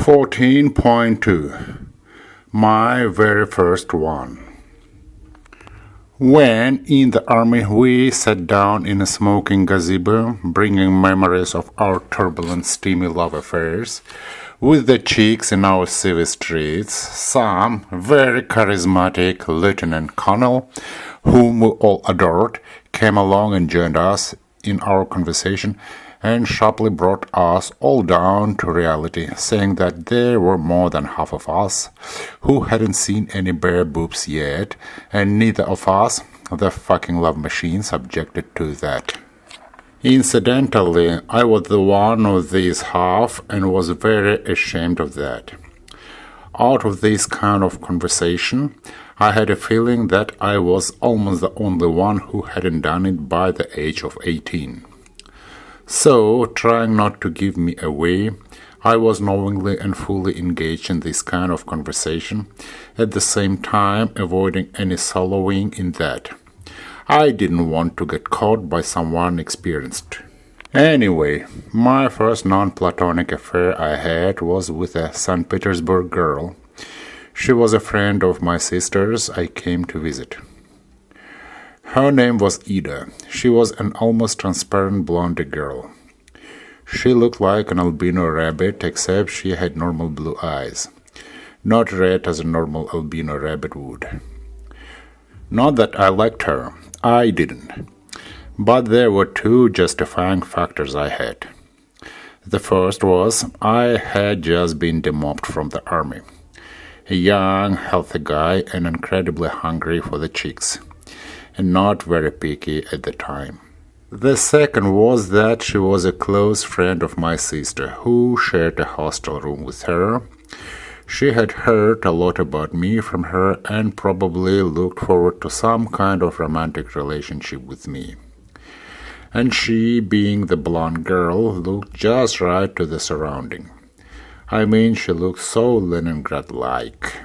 14.2 My very first one. When in the army we sat down in a smoking gazebo, bringing memories of our turbulent, steamy love affairs, with the chicks in our civil streets, some very charismatic lieutenant colonel, whom we all adored, came along and joined us in our conversation and sharply brought us all down to reality, saying that there were more than half of us who hadn't seen any bare boobs yet, and neither of us, the fucking love machines, objected to that. Incidentally, I was the one of these half and was very ashamed of that. Out of this kind of conversation, I had a feeling that I was almost the only one who hadn't done it by the age of 18. So, trying not to give me away, I was knowingly and fully engaged in this kind of conversation, at the same time avoiding any sallowing in that. I didn't want to get caught by someone experienced. Anyway, my first non-platonic affair I had was with a St. Petersburg girl. She was a friend of my sister's I came to visit. Her name was Ida. She was an almost transparent blonde girl. She looked like an albino rabbit, except she had normal blue eyes. Not red as a normal albino rabbit would. Not that I liked her. I didn't. But there were two justifying factors I had. The first was I had just been demobbed from the army. A young, healthy guy and incredibly hungry for the chicks, and not very picky at the time. The second was that she was a close friend of my sister, who shared a hostel room with her. She had heard a lot about me from her and probably looked forward to some kind of romantic relationship with me. And she, being the blonde girl, looked just right to the surrounding. I mean, she looked so Leningrad-like.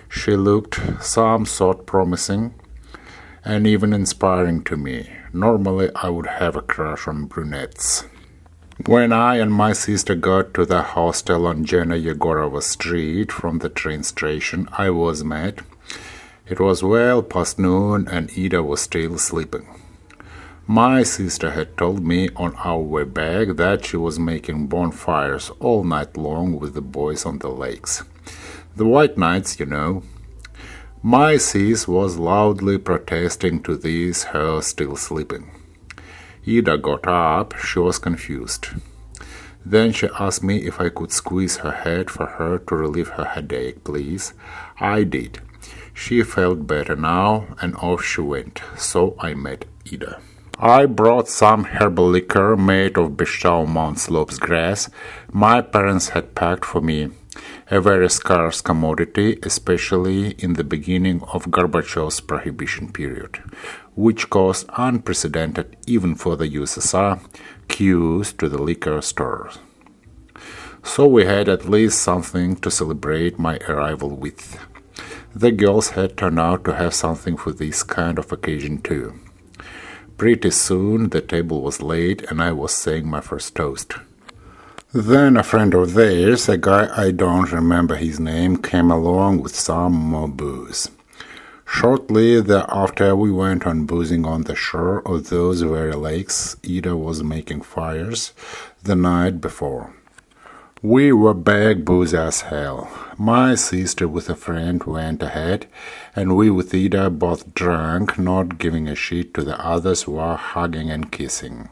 She looked some sort promising and even inspiring to me. Normally, I would have a crush on brunettes. When I and my sister got to the hostel on Jena Yegorova Street from the train station, I was mad. It was well past noon and Ida was still sleeping. My sister had told me on our way back that she was making bonfires all night long with the boys on the lakes. The white nights, you know. My sis was loudly protesting to this, her still sleeping. Ida got up. She was confused. Then she asked me if I could squeeze her head for her to relieve her headache, please. I did. She felt better now, and off she went. So I met Ida. I brought some herbal liquor made of Bishau Mount Slopes grass my parents had packed for me, a very scarce commodity, especially in the beginning of Gorbachev's prohibition period, which caused unprecedented, even for the USSR, queues to the liquor stores. So we had at least something to celebrate my arrival with. The girls had turned out to have something for this kind of occasion too. Pretty soon the table was laid and I was saying my first toast. Then a friend of theirs, a guy I don't remember his name, came along with some more booze. Shortly thereafter we went on boozing on the shore of those very lakes Ida was making fires the night before. We were bag booze as hell. My sister with a friend went ahead, and we with Ida both drank, not giving a shit to the others while hugging and kissing.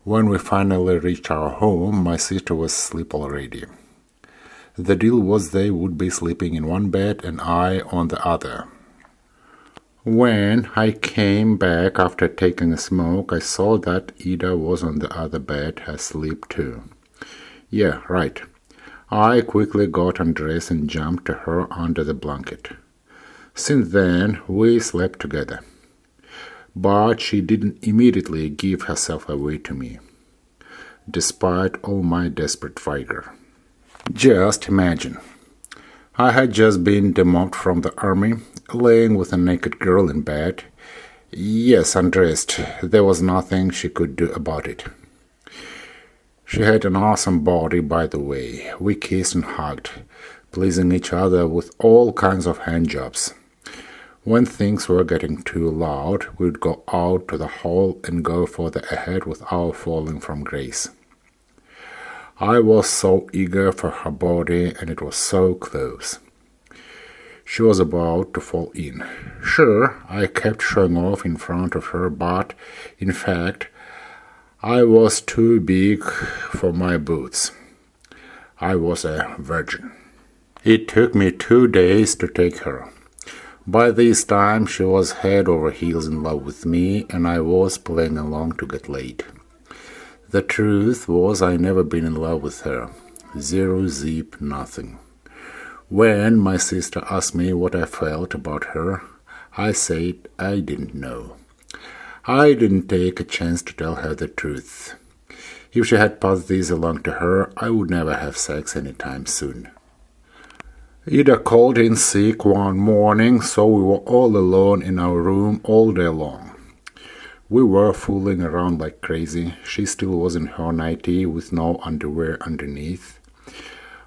When we finally reached our home, my sister was asleep already. The deal was they would be sleeping in one bed and I on the other. When I came back after taking a smoke, I saw that Ida was on the other bed, asleep too. Yeah, right. I quickly got undressed and jumped to her under the blanket. Since then, we slept together. But she didn't immediately give herself away to me, despite all my desperate vigor. Just imagine. I had just been demobbed from the army, laying with a naked girl in bed. Yes, undressed. There was nothing she could do about it. She had an awesome body, by the way. We kissed and hugged, pleasing each other with all kinds of handjobs. When things were getting too loud, we'd go out to the hall and go further ahead without falling from grace. I was so eager for her body, and it was so close. She was about to fall in. Sure, I kept showing off in front of her, but, in fact, I was too big for my boots. I was a virgin. It took me 2 days to take her. By this time, she was head over heels in love with me, and I was playing along to get laid. The truth was I never been in love with her. Zero zip, nothing. When my sister asked me what I felt about her, I said I didn't know. I didn't take a chance to tell her the truth. If she had passed this along to her, I would never have sex anytime soon. Ida called in sick one morning, so we were all alone in our room all day long. We were fooling around like crazy. She still was in her nightie with no underwear underneath.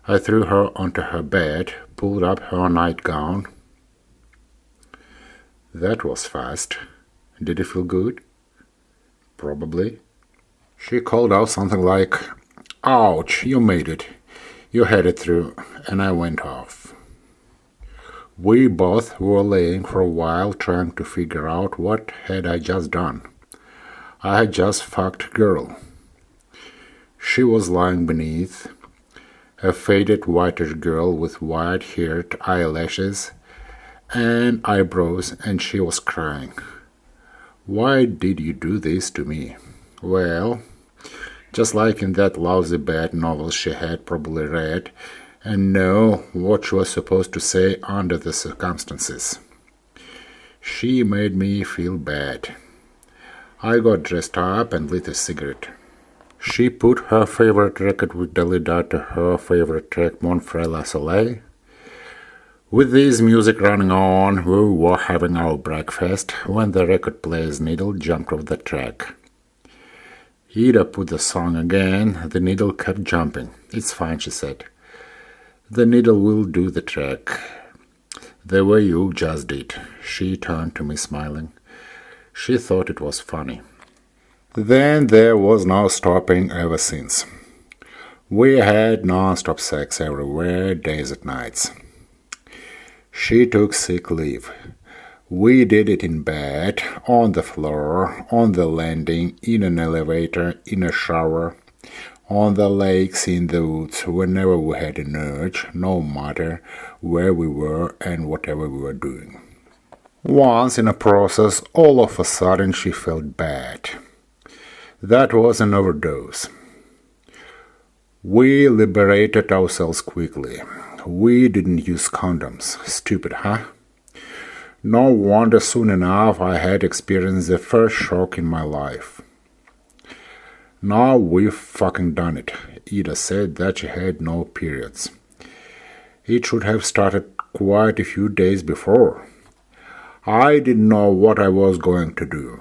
I threw her onto her bed, pulled up her nightgown. That was fast. Did it feel good? Probably. She called out something like, "Ouch, you made it. You had it through," and I went off. We both were laying for a while trying to figure out what had I just done. I had just fucked a girl. She was lying beneath, a faded whitish girl with white-haired eyelashes and eyebrows, and she was crying. "Why did you do this to me?" Well, just like in that lousy bad novel she had probably read and know what she was supposed to say under the circumstances. She made me feel bad. I got dressed up and lit a cigarette. She put her favorite record with Dalida to her favorite track, Mon Frère La Soleil. With this music running on, we were having our breakfast when the record player's needle jumped off the track. Ida put the song again. The needle kept jumping. "It's fine," she said. "The needle will do the track. The way you just did." She turned to me smiling. She thought it was funny. Then there was no stopping ever since. We had non-stop sex everywhere, days and nights. She took sick leave. We did it in bed, on the floor, on the landing, in an elevator, in a shower, on the lakes, in the woods, whenever we had an urge, no matter where we were and whatever we were doing. Once in a process, all of a sudden she felt bad. That was an overdose. We liberated ourselves quickly. We didn't use condoms. Stupid, huh? No wonder soon enough I had experienced the first shock in my life. Now we've fucking done it. Ida said that she had no periods. It should have started quite a few days before. I didn't know what I was going to do.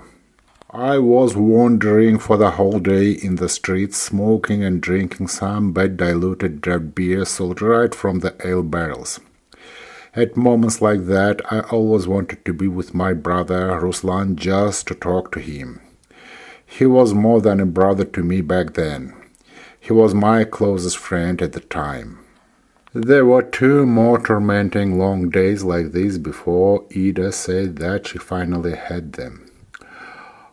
I was wandering for the whole day in the streets, smoking and drinking some bad diluted draft beer sold right from the ale barrels. At moments like that, I always wanted to be with my brother Ruslan just to talk to him. He was more than a brother to me back then. He was my closest friend at the time. There were 2 more tormenting long days like this before Ida said that she finally had them.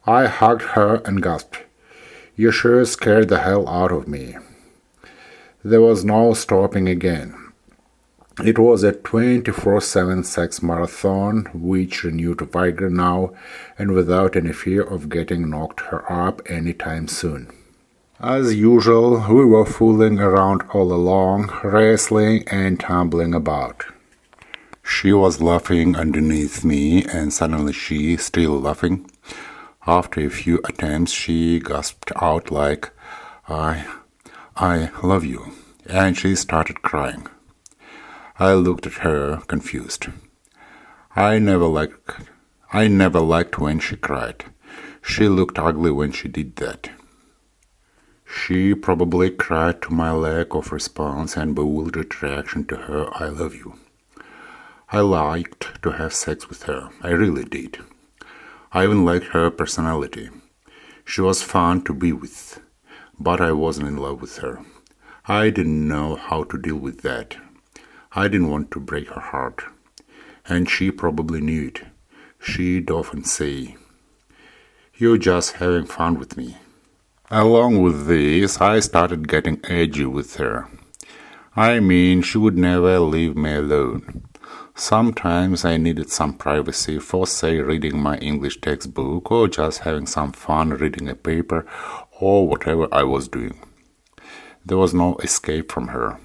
I hugged her and gasped, "You sure scared the hell out of me." There was no stopping again. It was a 24/7 sex marathon, which renewed vigor now and without any fear of getting knocked her up anytime soon. As usual, we were fooling around all along, wrestling and tumbling about. She was laughing underneath me, and suddenly she, still laughing, after a few attempts, she gasped out like, I love you," and she started crying. I looked at her, confused. I never liked when she cried. She looked ugly when she did that. She probably cried to my lack of response and bewildered reaction to her "I love you." I liked to have sex with her. I really did. I even liked her personality. She was fun to be with, but I wasn't in love with her. I didn't know how to deal with that. I didn't want to break her heart. And she probably knew it. She'd often say, "You're just having fun with me." Along with this, I started getting edgy with her. I mean, she would never leave me alone. Sometimes I needed some privacy for, say, reading my English textbook or just having some fun reading a paper or whatever I was doing. There was no escape from her.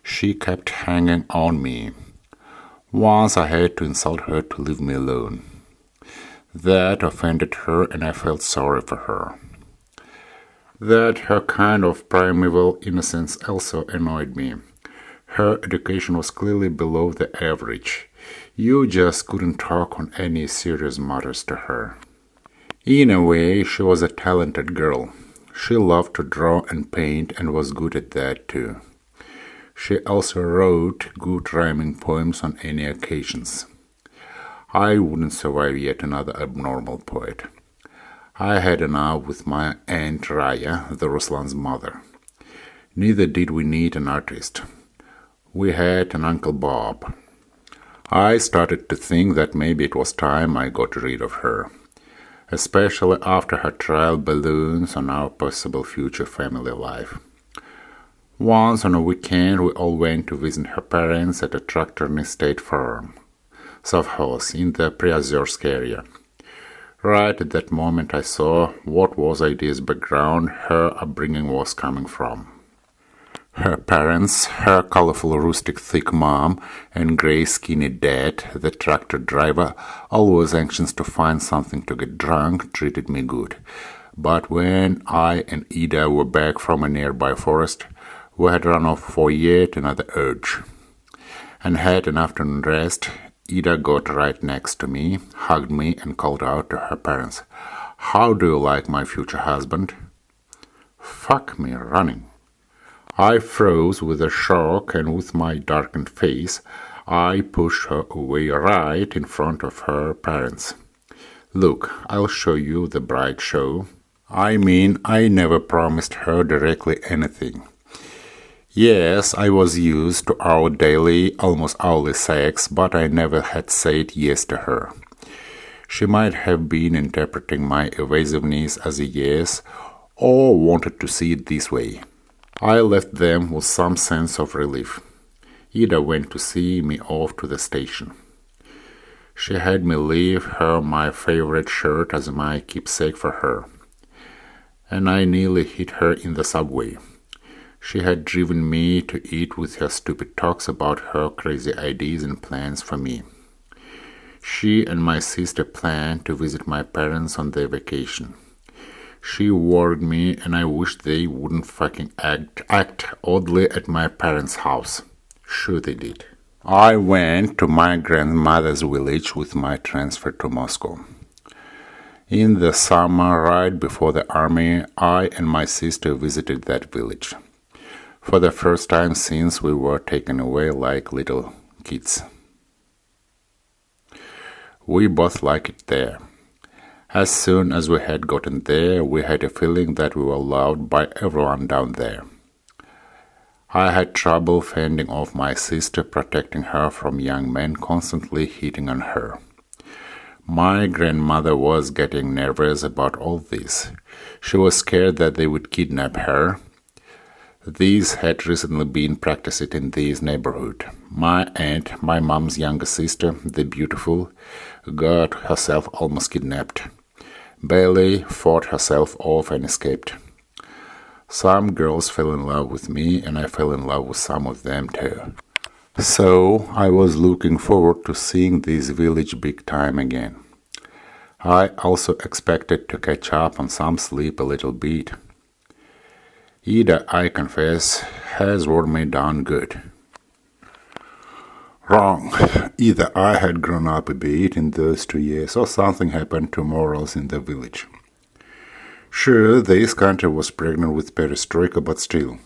She kept hanging on me. Once I had to insult her to leave me alone. That offended her and I felt sorry for her. That her kind of primeval innocence also annoyed me. Her education was clearly below the average. You just couldn't talk on any serious matters to her. In a way, she was a talented girl. She loved to draw and paint and was good at that too. She also wrote good rhyming poems on any occasions. I wouldn't survive yet another abnormal poet. I had enough with my Aunt Raya, the Ruslan's mother. Neither did we need an artist. We had an Uncle Bob. I started to think that maybe it was time I got rid of her, especially after her trial balloons on our possible future family life. Once on a weekend, we all went to visit her parents at a Tractorny State Farm, Совхоз, in the Priazorsk area. Right at that moment I saw what was Idea's background, her upbringing was coming from. Her parents, her colorful rustic thick mom, and grey skinny dad, the tractor driver, always anxious to find something to get drunk, treated me good. But when I and Ida were back from a nearby forest, we had run off for yet another urge. And had an afternoon rest, Ida got right next to me, hugged me, and called out to her parents, "How do you like my future husband?" Fuck me running. I froze with a shock, and with my darkened face, I pushed her away right in front of her parents. "Look, I'll show you the bride show." I mean, I never promised her directly anything. Yes, I was used to our daily, almost hourly sex, but I never had said yes to her. She might have been interpreting my evasiveness as a yes, or wanted to see it this way. I left them with some sense of relief. Ida went to see me off to the station. She had me leave her my favorite shirt as my keepsake for her, and I nearly hit her in the subway. She had driven me to eat with her stupid talks about her crazy ideas and plans for me. She and my sister planned to visit my parents on their vacation. She warned me, and I wished they wouldn't fucking act oddly at my parents' house. Sure they did. I went to my grandmother's village with my transfer to Moscow. In the summer, right before the army, I and my sister visited that village. For the first time since we were taken away like little kids. We both liked it there. As soon as we had gotten there, we had a feeling that we were loved by everyone down there. I had trouble fending off my sister, protecting her from young men constantly hitting on her. My grandmother was getting nervous about all this. She was scared that they would kidnap her. These had recently been practiced in this neighborhood. My aunt, my mom's younger sister, the beautiful, got herself almost kidnapped. Bailey fought herself off and escaped. Some girls fell in love with me, and I fell in love with some of them too. So I was looking forward to seeing this village big time again. I also expected to catch up on some sleep a little bit. Ida, I confess, has worn me down good. Wrong. Either I had grown up a bit in those 2 years, or something happened to morals in the village. Sure, this country was pregnant with perestroika, but still.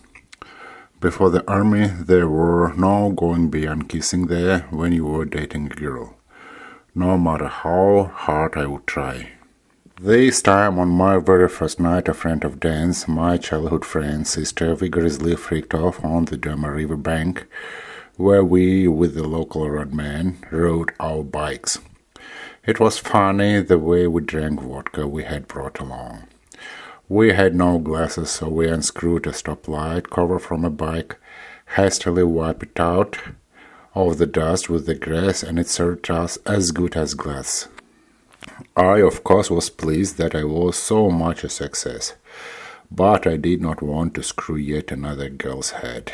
Before the army, there were no going beyond kissing there when you were dating a girl, no matter how hard I would try. This time, on my very first night, a friend of Dan's, my childhood friend's sister, vigorously freaked off on the Derma River bank, where we, with the local roadman, rode our bikes. It was funny the way we drank vodka we had brought along. We had no glasses, so we unscrewed a stoplight cover from a bike, hastily wiped it out of the dust with the grass, and it served us as good as glass. I, of course, was pleased that I was so much a success, but I did not want to screw yet another girl's head.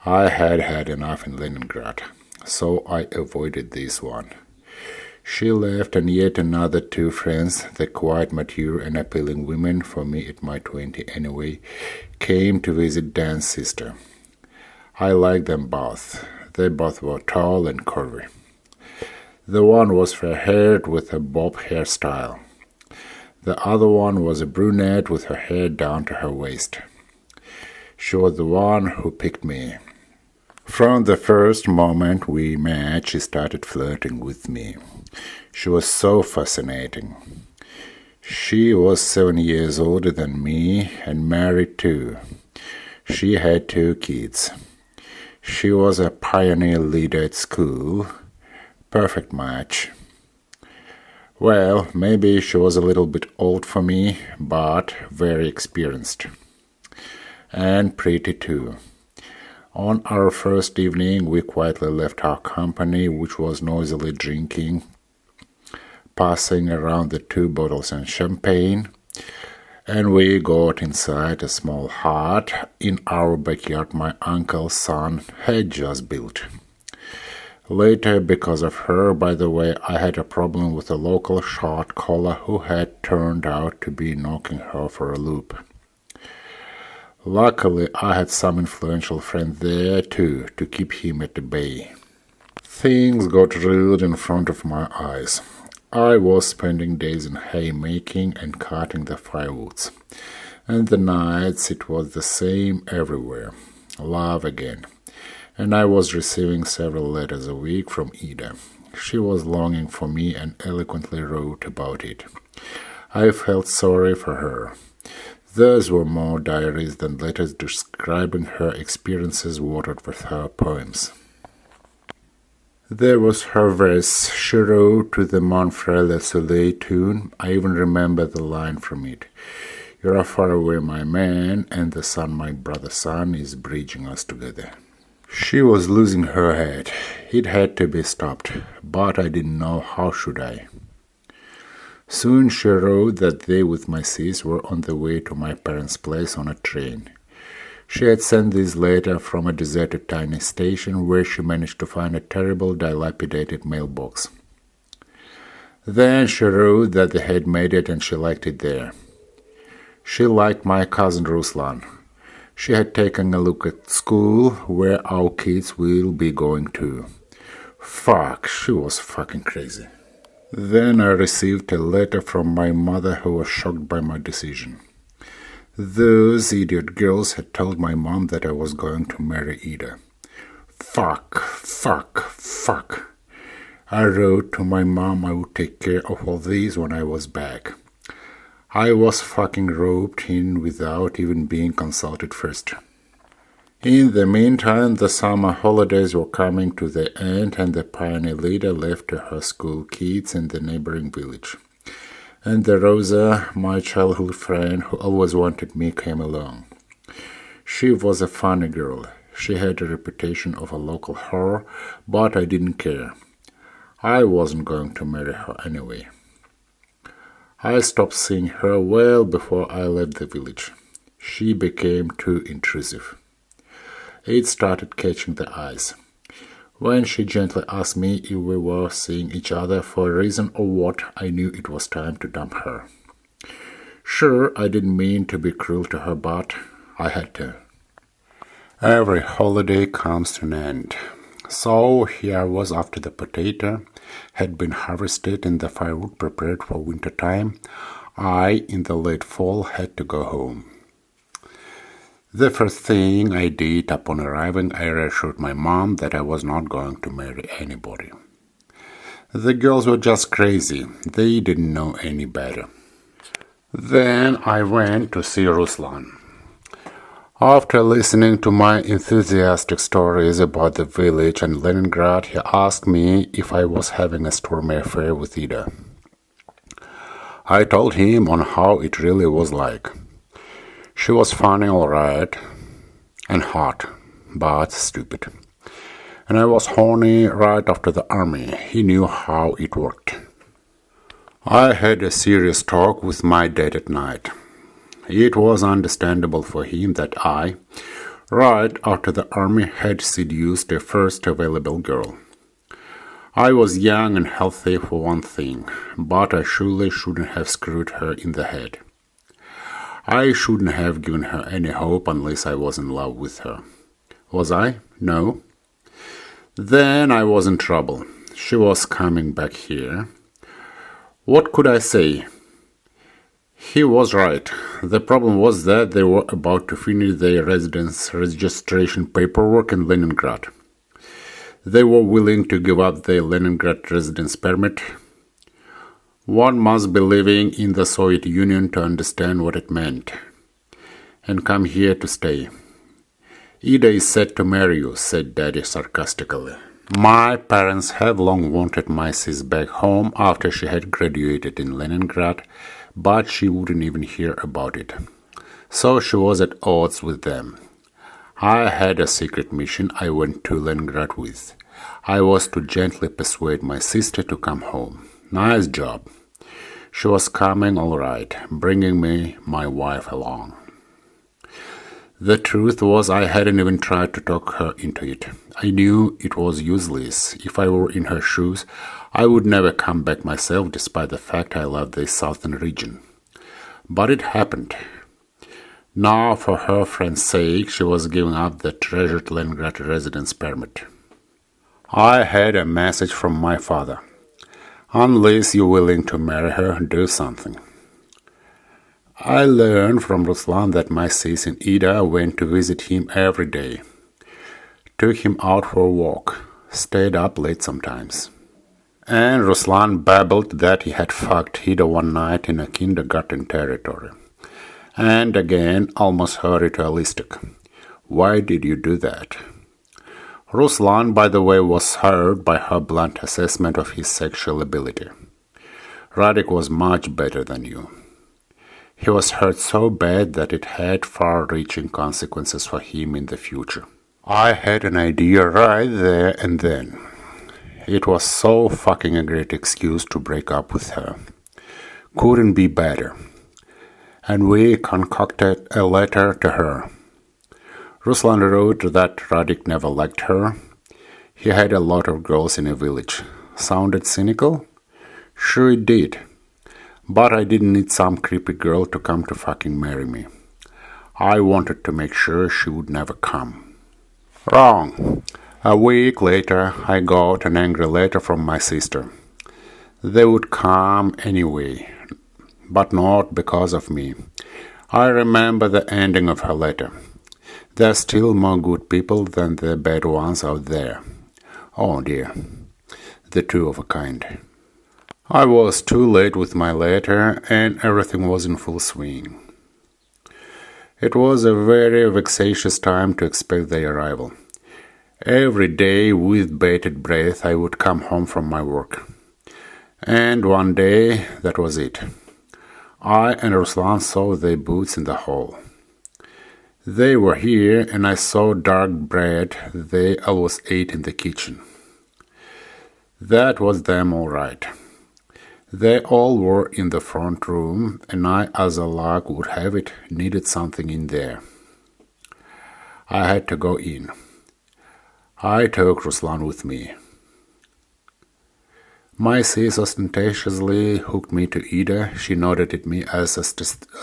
I had had enough in Leningrad, so I avoided this one. She left, and yet another two friends, the quite mature and appealing women, for me at my 20 anyway, came to visit Dan's sister. I liked them both. They both were tall and curvy. The one was fair-haired with a bob hairstyle. The other one was a brunette with her hair down to her waist. She was the one who picked me. From the first moment we met, she started flirting with me. She was so fascinating. She was 7 years older than me and married too. She had 2 kids. She was a pioneer leader at school. Perfect match. Well, maybe she was a little bit old for me, but very experienced. And pretty too. On our first evening, we quietly left our company, which was noisily drinking, passing around the 2 bottles of champagne, and we got inside a small hut in our backyard my uncle's son had just built. Later, because of her, by the way, I had a problem with a local shot caller who had turned out to be knocking her for a loop. Luckily, I had some influential friend there too, to keep him at bay. Things got rude in front of my eyes. I was spending days in haymaking and cutting the firewoods. And the nights it was the same everywhere. Love again. And I was receiving several letters a week from Ida. She was longing for me and eloquently wrote about it. I felt sorry for her. Those were more diaries than letters describing her experiences watered with her poems. There was her verse she wrote to the Mon Frère Le Soleil tune. I even remember the line from it. "You're far away, my man, and the sun, my brother's son, is bridging us together." She was losing her head. It had to be stopped, but I didn't know how should I. Soon she wrote that they with my sis were on the way to my parents' place on a train. She had sent this letter from a deserted tiny station where she managed to find a terrible dilapidated mailbox. Then she wrote that they had made it and she liked it there. She liked my cousin Ruslan. She had taken a look at school where our kids will be going to. Fuck, she was fucking crazy. Then I received a letter from my mother who was shocked by my decision. Those idiot girls had told my mom that I was going to marry Ida. Fuck. I wrote to my mom I would take care of all these when I was back. I was fucking roped in without even being consulted first. In the meantime, the summer holidays were coming to the end and the pioneer leader left to her school kids in the neighboring village. And the Rosa, my childhood friend who always wanted me, came along. She was a funny girl. She had a reputation of a local whore, but I didn't care. I wasn't going to marry her anyway. I stopped seeing her well before I left the village. She became too intrusive. It started catching the eyes. When she gently asked me if we were seeing each other for a reason or what, I knew it was time to dump her. Sure, I didn't mean to be cruel to her, but I had to. Every holiday comes to an end. So here I was after the potato had been harvested and the firewood prepared for winter time. I, in the late fall, had to go home. The first thing I did upon arriving, I reassured my mom that I was not going to marry anybody. The girls were just crazy. They didn't know any better. Then I went to see Ruslan. After listening to my enthusiastic stories about the village and Leningrad, he asked me if I was having a stormy affair with Ida. I told him on how it really was like. She was funny, all right, and hot, but stupid. And I was horny right after the army. He knew how it worked. I had a serious talk with my dad at night. It was understandable for him that I, right after the army, had seduced a first available girl. I was young and healthy for one thing, but I surely shouldn't have screwed her in the head. I shouldn't have given her any hope unless I was in love with her. Was I? No. Then I was in trouble. She was coming back here. What could I say? He was right. The problem was that they were about to finish their residence registration paperwork in Leningrad. They were willing to give up their Leningrad residence permit. One must be living in the Soviet Union to understand what it meant, and come here to stay. Ida is set to marry you, said Daddy sarcastically. My parents had long wanted my sis back home after she had graduated in Leningrad, but she wouldn't even hear about it. So she was at odds with them. I had a secret mission I went to Leningrad with. I was to gently persuade my sister to come home. Nice job. She was coming all right, bringing me my wife along. The truth was I hadn't even tried to talk her into it. I knew it was useless. If I were in her shoes, I would never come back myself despite the fact I loved this southern region. But it happened. Now, for her friend's sake, she was giving up the treasured Leningrad residence permit. I had a message from my father. Unless you're willing to marry her, do something. I learned from Ruslan that my sis and Ida went to visit him every day. Took him out for a walk. Stayed up late sometimes. And Ruslan babbled that he had fucked Ida one night in a kindergarten territory. And again, almost hurt ritualistic. Why did you do that? Ruslan, by the way, was hurt by her blunt assessment of his sexual ability. Radik was much better than you. He was hurt so bad that it had far-reaching consequences for him in the future. I had an idea right there and then. It was so fucking a great excuse to break up with her. Couldn't be better. And we concocted a letter to her. Ruslan wrote that Radik never liked her. He had a lot of girls in a village. Sounded cynical? Sure it did. But I didn't need some creepy girl to come to fucking marry me. I wanted to make sure she would never come. Wrong. A week later, I got an angry letter from my sister. They would come anyway, but not because of me. I remember the ending of her letter. There are still more good people than the bad ones out there. Oh dear, the two of a kind. I was too late with my letter, and everything was in full swing. It was a very vexatious time to expect their arrival. Every day, with bated breath, I would come home from my work. And one day, that was it. I and Ruslan saw their boots in the hall. They were here, and I saw dark bread they always ate in the kitchen. That was them all right. They all were in the front room, and I, as a luck would have it, needed something in there. I had to go in. I took Ruslan with me. My sis ostentatiously hooked me to Ida. She nodded at me as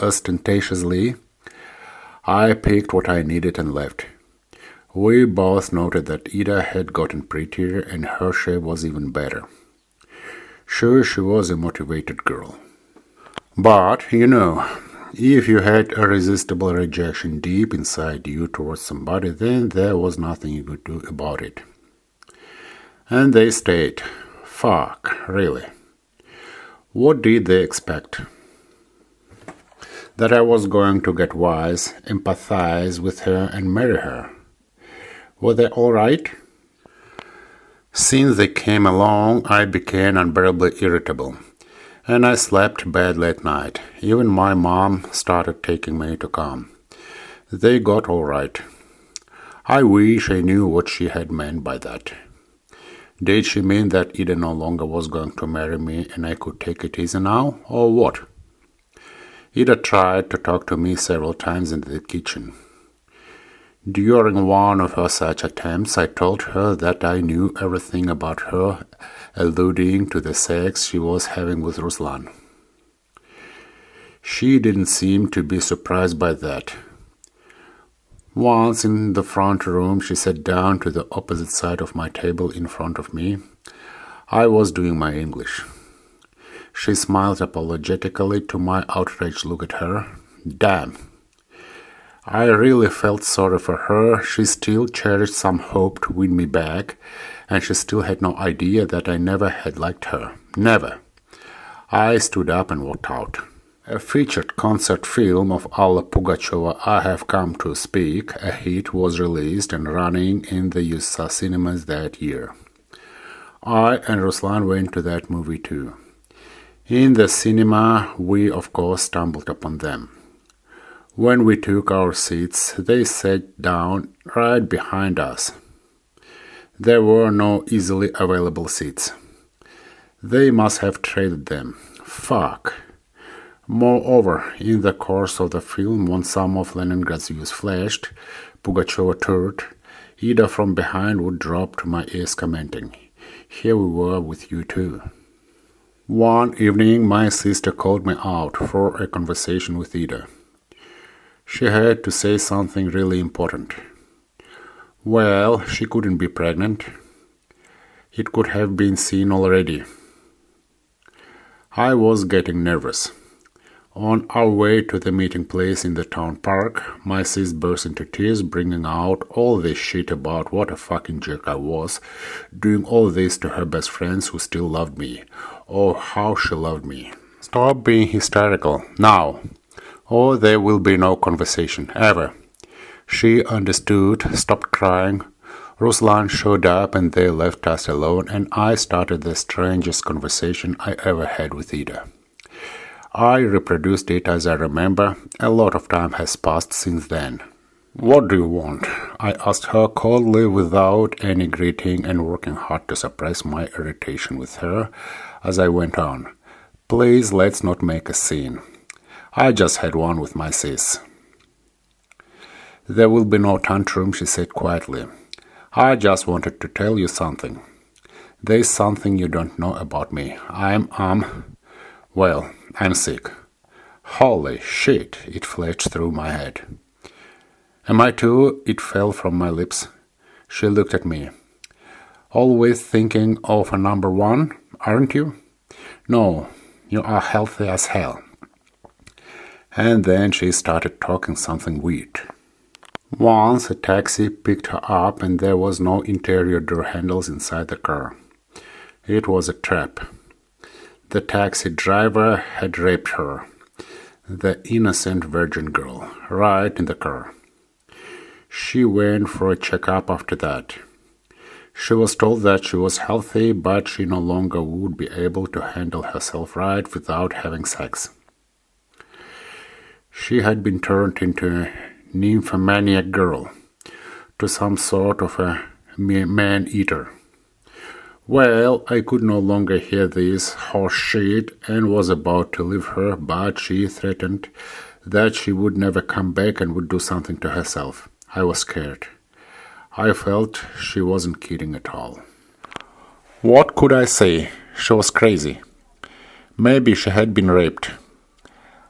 ostentatiously. I picked what I needed and left. We both noted that Ida had gotten prettier and her shape was even better. Sure, she was a motivated girl. But, if you had irresistible rejection deep inside you towards somebody, then there was nothing you could do about it. And they stayed. Fuck, really. What did they expect? That I was going to get wise, empathize with her, and marry her. Were they all right? Since they came along, I became unbearably irritable, and I slept badly at night. Even my mom started taking me to come. They got all right. I wish I knew what she had meant by that. Did she mean that Ida no longer was going to marry me and I could take it easy now, or what? Ida tried to talk to me several times in the kitchen. During one of her such attempts, I told her that I knew everything about her, alluding to the sex she was having with Ruslan. She didn't seem to be surprised by that. Once in the front room, she sat down to the opposite side of my table in front of me. I was doing my English. She smiled apologetically to my outraged look at her. Damn. I really felt sorry for her. She still cherished some hope to win me back, and she still had no idea that I never had liked her. Never. I stood up and walked out. A featured concert film of Alla Pugacheva, I Have Come to Speak, a hit, was released and running in the USA cinemas that year. I and Ruslan went to that movie too. In the cinema, we of course stumbled upon them. When we took our seats, they sat down right behind us. There were no easily available seats. They must have traded them. Fuck. Moreover, in the course of the film, when some of Leningrad's views flashed, Pugacheva turned, Ida from behind would drop to my ears commenting, "Here we were with you too." One evening, my sister called me out for a conversation with Ida. She had to say something really important. Well, she couldn't be pregnant. It could have been seen already. I was getting nervous. On our way to the meeting place in the town park, my sis burst into tears, bringing out all this shit about what a fucking jerk I was, doing all this to her best friends who still loved me. Oh, how she loved me. Stop being hysterical, now, or there will be no conversation, ever. She understood, stopped crying. Ruslan showed up and they left us alone, and I started the strangest conversation I ever had with Ida. I reproduced it as I remember. A lot of time has passed since then. "What do you want?" I asked her coldly without any greeting and working hard to suppress my irritation with her as I went on. "Please, let's not make a scene. I just had one with my sis." "There will be no tantrum," she said quietly. "I just wanted to tell you something. There's something you don't know about me. I'm sick." Holy shit, it flashed through my head. "Am I too?" It fell from my lips. She looked at me. "Always thinking of a number one, aren't you?" "No, you are healthy as hell." And then she started talking something weird. Once a taxi picked her up and there was no interior door handles inside the car. It was a trap. The taxi driver had raped her, the innocent virgin girl, right in the car. She went for a checkup after that. She was told that she was healthy, but she no longer would be able to handle herself right without having sex. She had been turned into a nymphomaniac girl, to some sort of a man-eater. Well, I could no longer hear this horse shit and was about to leave her, but she threatened that she would never come back and would do something to herself. I was scared. I felt she wasn't kidding at all. What could I say? She was crazy. Maybe she had been raped.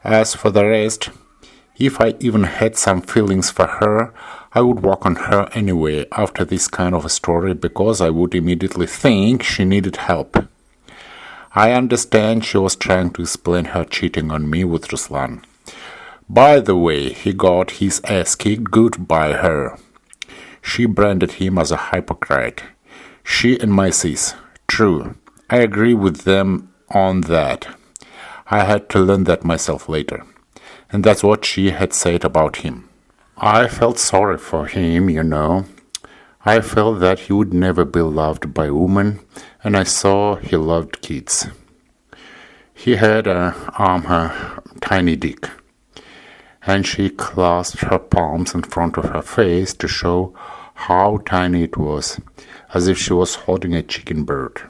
As for the rest, if I even had some feelings for her, I would walk on her anyway after this kind of a story because I would immediately think she needed help. I understand she was trying to explain her cheating on me with Ruslan. By the way, he got his ass kicked good by her. She branded him as a hypocrite. She and my sis. True, I agree with them on that. I had to learn that myself later. And that's what she had said about him. I felt sorry for him, you know. I felt that he would never be loved by women, and I saw he loved kids. He had a tiny dick, and she clasped her palms in front of her face to show how tiny it was, as if she was holding a chicken bird.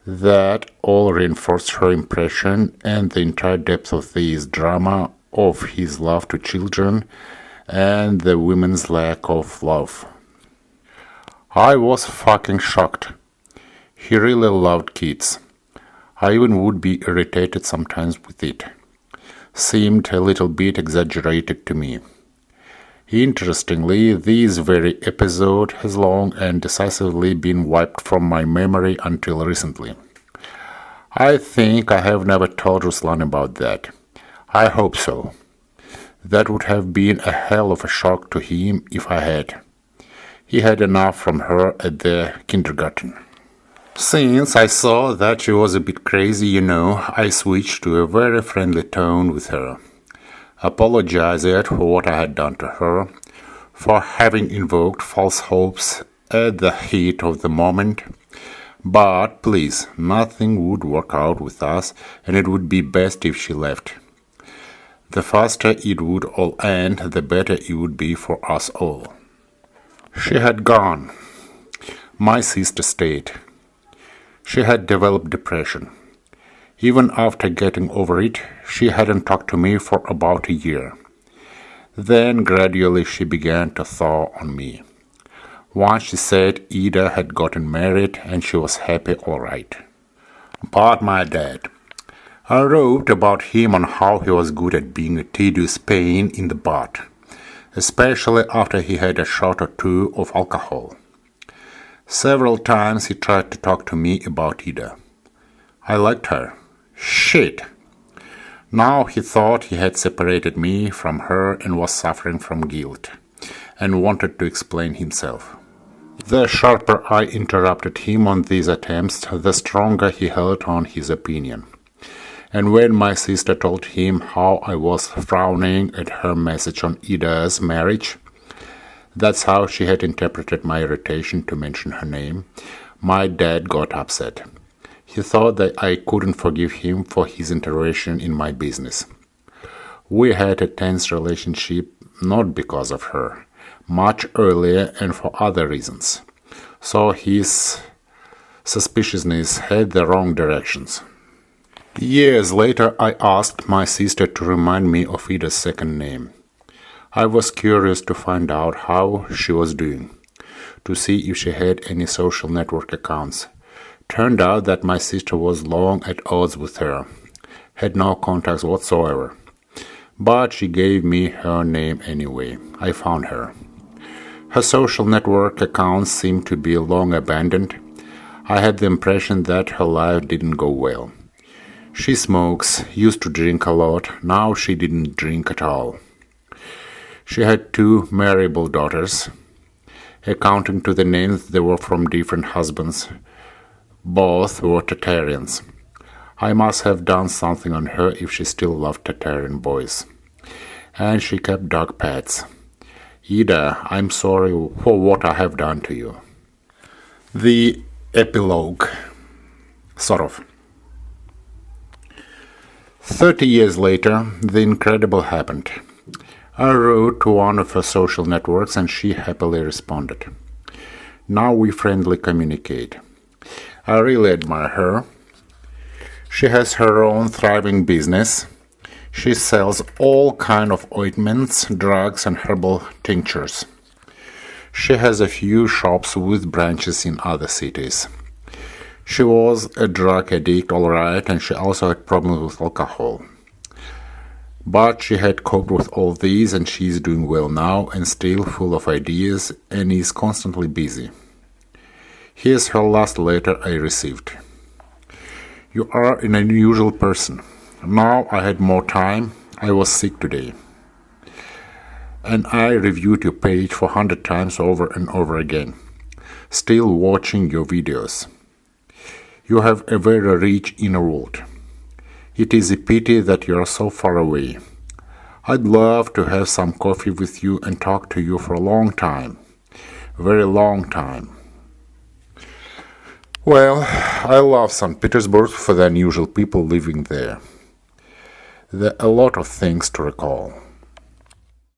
That all reinforced her impression and the entire depth of this drama of his love to children and the women's lack of love. I was fucking shocked. He really loved kids. I even would be irritated sometimes with it. Seemed a little bit exaggerated to me. Interestingly, this very episode has long and decisively been wiped from my memory until recently. I think I have never told Ruslan about that. I hope so. That would have been a hell of a shock to him if I had. He had enough from her at the kindergarten. Since I saw that she was a bit crazy, you know, I switched to a very friendly tone with her. Apologized for what I had done to her, for having invoked false hopes at the heat of the moment. But please, nothing would work out with us, and it would be best if she left. The faster it would all end, the better it would be for us all. She had gone. My sister stayed. She had developed depression. Even after getting over it, she hadn't talked to me for about a year. Then gradually she began to thaw on me. Once she said Ida had gotten married and she was happy all right. But my dad. I wrote about him on how he was good at being a tedious pain in the butt, especially after he had a shot or two of alcohol. Several times he tried to talk to me about Ida. I liked her. Shit! Now he thought he had separated me from her and was suffering from guilt, and wanted to explain himself. The sharper I interrupted him on these attempts, the stronger he held on his opinion. And when my sister told him how I was frowning at her message on Ida's marriage, that's how she had interpreted my irritation to mention her name, my dad got upset. He thought that I couldn't forgive him for his intervention in my business. We had a tense relationship not because of her, much earlier and for other reasons. So his suspiciousness had the wrong directions. Years later, I asked my sister to remind me of Ida's second name. I was curious to find out how she was doing, to see if she had any social network accounts. Turned out that my sister was long at odds with her, had no contacts whatsoever. But she gave me her name anyway. I found her. Her social network accounts seemed to be long abandoned. I had the impression that her life didn't go well. She smokes, used to drink a lot, now she didn't drink at all. She had 2 marriable daughters. Accounting to the names, they were from different husbands. Both were Tatarians. I must have done something on her if she still loved Tatarian boys. And she kept dog pets. Ida, I'm sorry for what I have done to you. The epilogue. Sort of. 30 years later, the incredible happened. I wrote to one of her social networks and she happily responded. Now we friendly communicate. I really admire her. She has her own thriving business. She sells all kinds of ointments, drugs, and herbal tinctures. She has a few shops with branches in other cities. She was a drug addict, all right, and she also had problems with alcohol. But she had coped with all these, and she is doing well now and still full of ideas and is constantly busy. Here's her last letter I received. You are an unusual person. Now I had more time. I was sick today. And I reviewed your page 400 times over and over again. Still watching your videos. You have a very rich inner world. It is a pity that you are so far away. I'd love to have some coffee with you and talk to you for a long time. Very long time. Well, I love St. Petersburg for the unusual people living there. There are a lot of things to recall.